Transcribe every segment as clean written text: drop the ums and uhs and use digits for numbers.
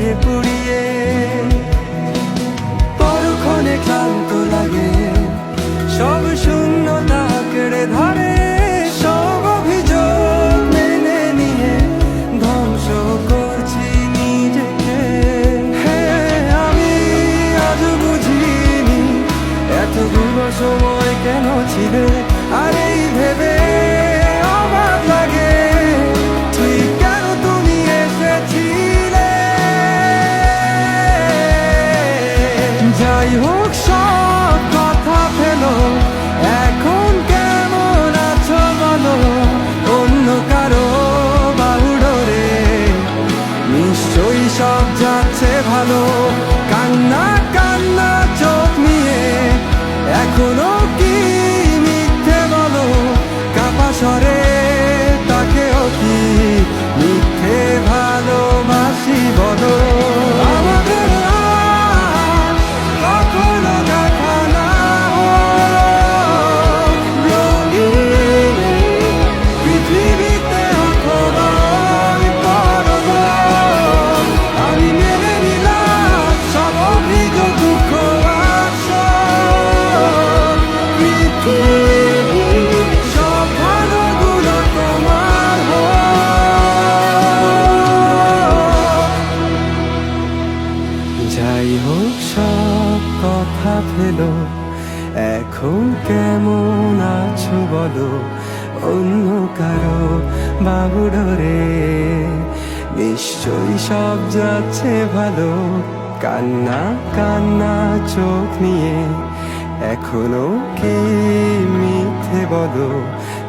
পুড়িয়ে পুড়িয়ে পরক্ষণে ক্লান্ত লাগে, সব শূন্যতা কেড়ে ধরে, সব অভিযোগ মেনে নিয়ে ধ্বংস করছি নিজেকে। আমি আজ বুঝিনি এতগুলো সময় কেন ছিলে, আর এই ভেবে অবাক লাগে ঠিক কেন তুমি এসেছিলে। যাই হোক সব কথা ফেলো, এখন কেমন আছো বলো, অন্য কারো বাহুডোরে নিশ্চয়ই সব যাচ্ছে ভালো। কান্না কান্না চোখ নিয়ে এখনো কি মিথ্যে বলো, কাপা স্বরে তাকেও কি মিথ্যে ভালোবাসি বলো। আমাদের আর কখনো দেখা না হোক রঙিন পৃথিবীতে, অথবা আমি পারব। আমি মেনে নিলাম সব অভিযোগ, দুঃখ আর সব পৃথিবী, সব ভালোগুলো তোমার হোক। যাই হোক সব কথা ফেলো, এখন কেমন আছো বলো, অন্য কারো বাহুডোরে নিশ্চয়ই সব যাচ্ছে ভালো। কান্না কান্না চোখ নিয়ে এখনো কি মিথ্যে বলো,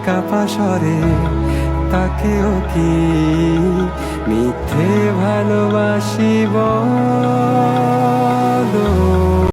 কাপা স্বরে তাকেও কি মিথ্যে ভালোবাসি